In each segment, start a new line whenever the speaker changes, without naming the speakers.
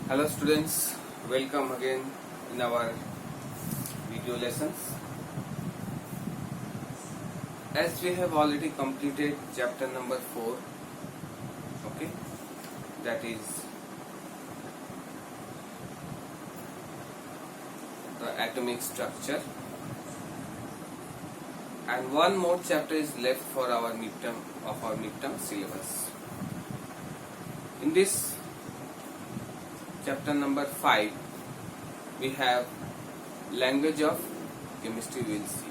Hello students, welcome again in our video lessons. As we have already completed chapter number 4, okay, that is the atomic structure, and one more chapter is left for our midterm syllabus. In this chapter number 5, we have language of chemistry. We will see.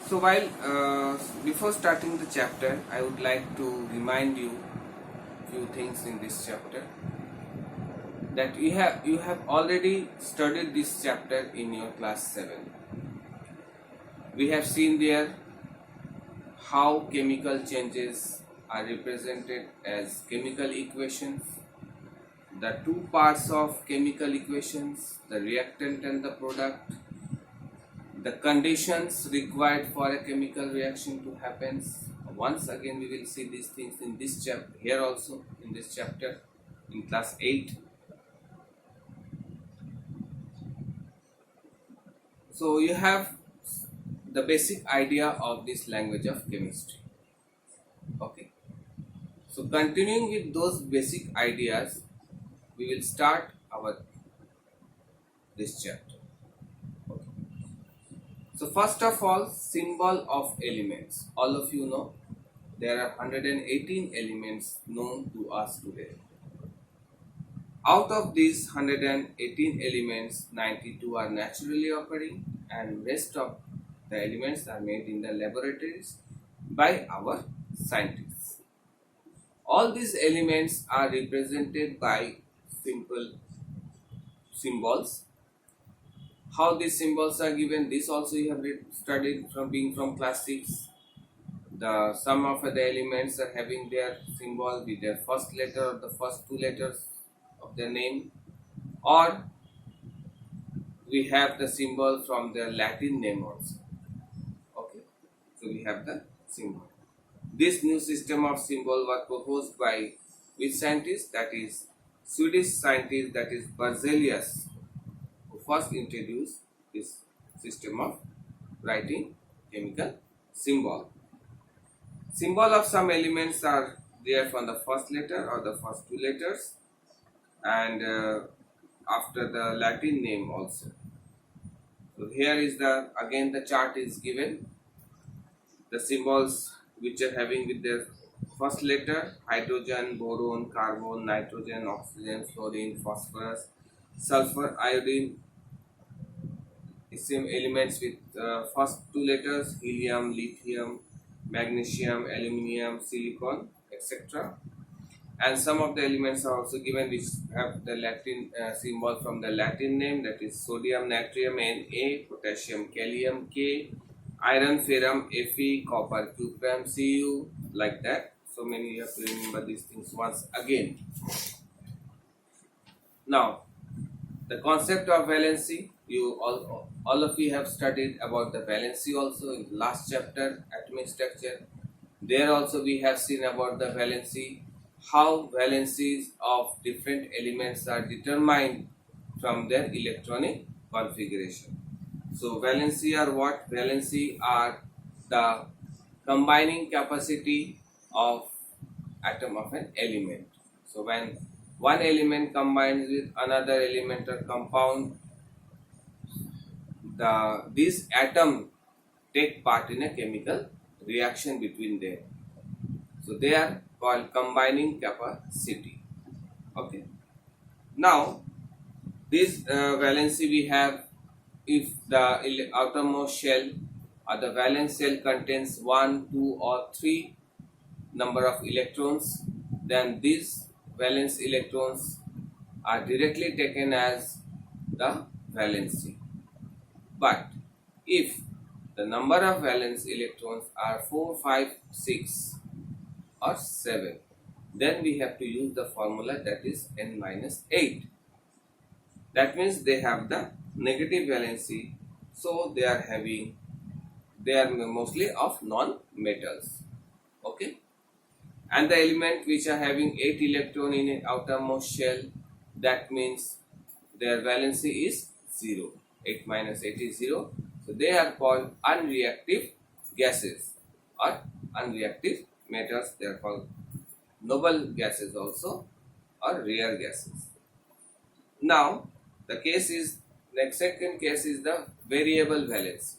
So while before starting the chapter, I would like to remind you few things in this chapter, that you have already studied this chapter in your class 7. We have seen there how chemical changes are represented as chemical equations, the two parts of chemical equations, the reactant and the product, the conditions required for a chemical reaction to happen. Once again we will see these things in this chapter, here also in this chapter in class 8. So you have the basic idea of this language of chemistry. Okay. So continuing with those basic ideas, we will start our this chapter. Okay. So first of all, symbol of elements. All of you know there are 118 elements known to us today. Out of these 118 elements, 92 are naturally occurring, and rest of the elements are made in the laboratories by our scientists. All these elements are represented by simple symbols. How these symbols are given, this also you have studied from class 6. The sum of the elements are having their symbol with their first letter or the first two letters of their name, or we have the symbol from their Latin name also. Okay, so we have the symbol. This new system of symbol was proposed by which scientist? That is Swedish scientist, that is Berzelius, who first introduced this system of writing chemical symbol. Symbol of some elements are there from the first letter or the first two letters, and after the Latin name also. So here is again the chart is given. The symbols which are having with their first letter: hydrogen, boron, carbon, nitrogen, oxygen, fluorine, phosphorus, sulfur, iodine. Same elements with first two letters: helium, lithium, magnesium, aluminium, silicon, etc. And some of the elements are also given which have the Latin symbol from the Latin name, that is sodium, natrium, Na, potassium, kalium, K, iron, ferrum, Fe, copper, cuprum, Cu, like that. So many you have to remember these things once again. Now, the concept of valency, you all of you have studied about the valency also in the last chapter, atomic structure. There also we have seen about the valency, how valencies of different elements are determined from their electronic configuration. So valency are what? Valency are the combining capacity of atom of an element. So when one element combines with another element or compound, these atoms take part in a chemical reaction between them. So they are called combining capacity. Okay. Now this valency we have, if the outermost shell or the valence shell contains 1, 2 or 3 number of electrons, then these valence electrons are directly taken as the valency. But if the number of valence electrons are 4, 5, 6 or 7, then we have to use the formula, that is n minus 8. That means they have the negative valency, so they are mostly of non-metals. Okay, and the element which are having 8 electron in an outermost shell, that means their valency is 0. 8 minus 8 is 0. So they are called unreactive gases or unreactive matters. They are called noble gases also or rare gases. Now the case is, next second case is the variable valency.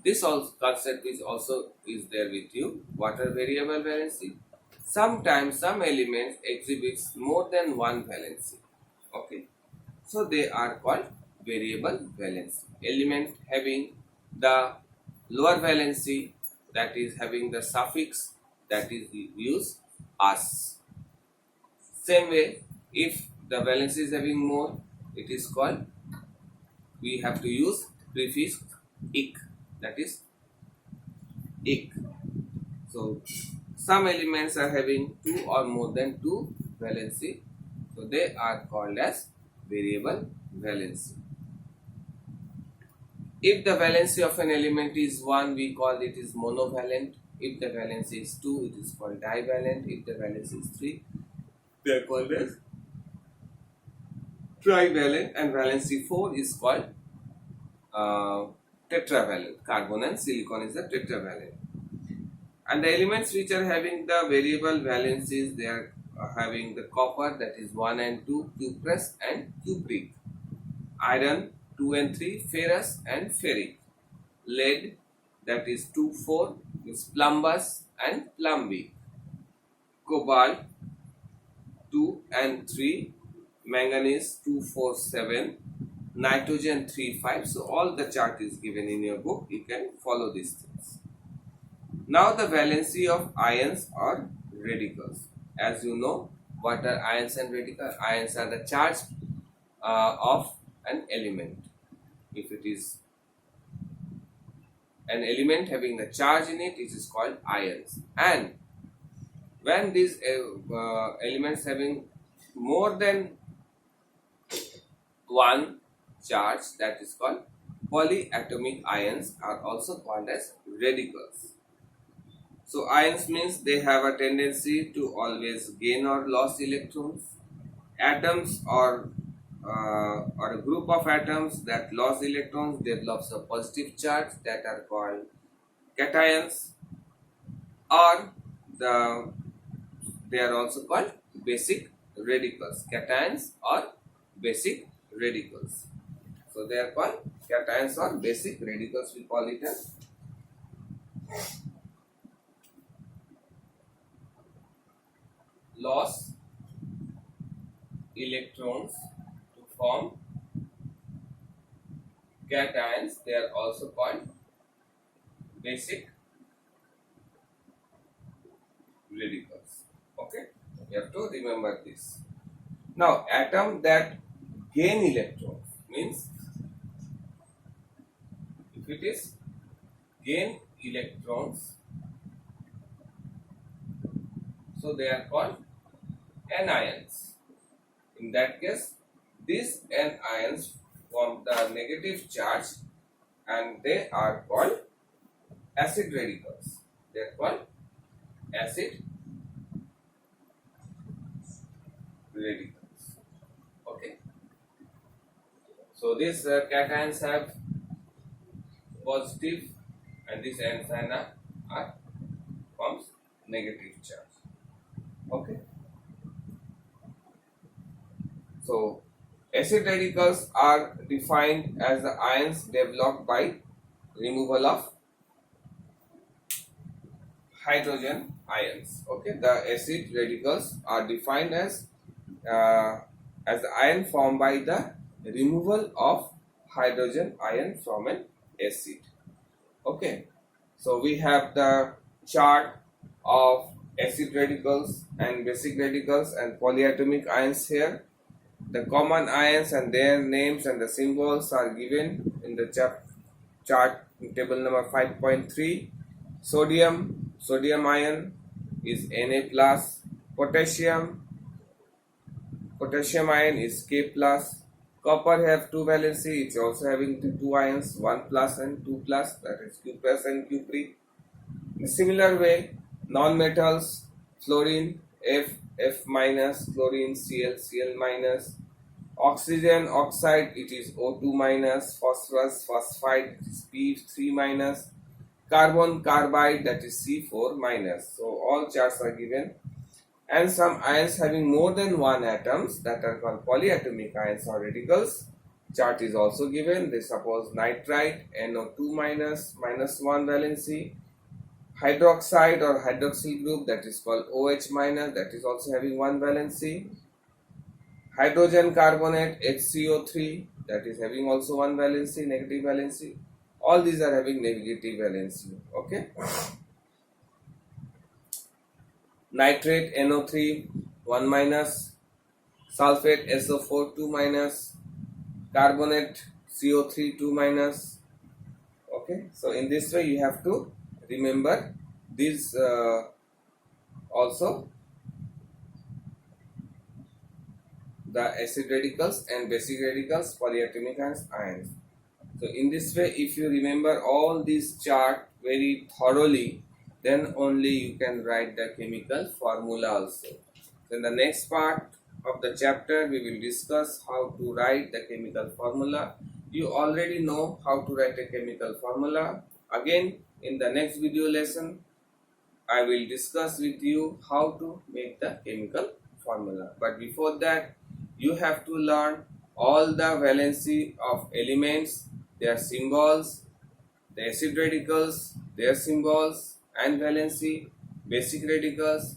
This also concept is also is there with you. What are variable valency? Sometimes some elements exhibits more than one valency. Okay, so they are called variable valency. Element having the lower valency, that is having the suffix that is used as. Same way, if the valency is having more, it is called, we have to use prefix ik, that is ik. So some elements are having 2 or more than 2 valency, so they are called as variable valency. If the valency of an element is 1, we call it is monovalent. If the valency is 2, it is called divalent. If the valency is 3, they are called as trivalent, and valency 4 is called tetravalent. Carbon and silicon is the tetravalent. And the elements which are having the variable valencies, they are having the copper, that is 1 and 2, cuprous and cupric, iron 2 and 3, ferrous and ferric, lead, that is 2, 4, is plumbous and plumbic, cobalt 2 and 3, manganese 2, 4, 7, nitrogen 3, 5. So all the chart is given in your book. You can follow these things. Now the valency of ions or radicals. As you know, what are ions and radicals? Ions are the charge of an element. If it is an element having the charge in it, it is called ions. And when these elements having more than one charge, that is called polyatomic ions, are also called as radicals. So ions means they have a tendency to always gain or lose electrons. Atoms or a group of atoms that lose electrons develops a positive charge, that are called cations, or they are also called basic radicals. Cations or basic radicals. So they are called cations or basic radicals. We call it as loss electrons to form cations. They are also called basic radicals. Okay, you have to remember this. Now, atom that gain electrons means, if it is gain electrons, so they are called anions. In that case, these anions form the negative charge and they are called acid radicals. They are called acid radicals. Okay. So these cations have positive and these anions are forms negative charge. Okay. So acid radicals are defined as the ions developed by removal of hydrogen ions. Okay, the acid radicals are defined as the ion formed by the removal of hydrogen ion from an acid. Okay, so we have the chart of acid radicals and basic radicals and polyatomic ions here. The common ions and their names and the symbols are given in the chart table number 5.3. Sodium ion is Na plus. Potassium ion is K plus. Copper have 2 valency, it's also having 2 ions, 1 plus and 2 plus, that is Q plus and Q3. In a similar way, non-metals fluorine F minus, chlorine Cl minus, oxygen oxide it is O2 minus, phosphorus phosphide it is P3 minus, carbon carbide that is C4 minus. So all charts are given, and some ions having more than one atoms that are called polyatomic ions or radicals. Chart is also given. They suppose nitrite NO2 minus, -1 valency, hydroxide or hydroxyl group that is called OH minus, that is also having 1 valency, hydrogen carbonate HCO3 that is having also 1 valency, negative valency. All these are having negative valency. Okay. Nitrate NO3 1 minus, sulfate SO4 2 minus, carbonate CO3 2 minus. Okay, so in this way you have to remember these also the acid radicals and basic radicals, polyatomic ions. So in this way, if you remember all these chart very thoroughly, then only you can write the chemical formula also. So in the next part of the chapter, we will discuss how to write the chemical formula. You already know how to write a chemical formula. Again, in the next video lesson, I will discuss with you how to make the chemical formula. But before that, you have to learn all the valency of elements, their symbols, the acid radicals, their symbols and valency, basic radicals,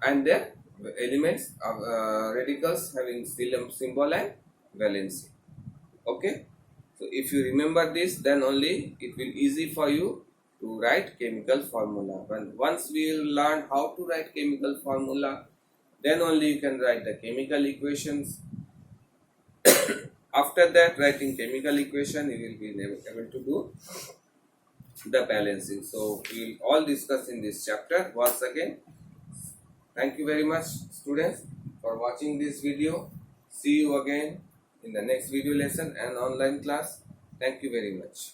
and their elements of radicals having symbol and valency. Okay, so if you remember this, then only it will easy for you to write chemical formula. But once we will learn how to write chemical formula, then only you can write the chemical equations. After that, writing chemical equation, you will be able to do the balancing. So we will all discuss in this chapter once again. Thank you very much, students, for watching this video. See you again in the next video lesson and online class. Thank you very much.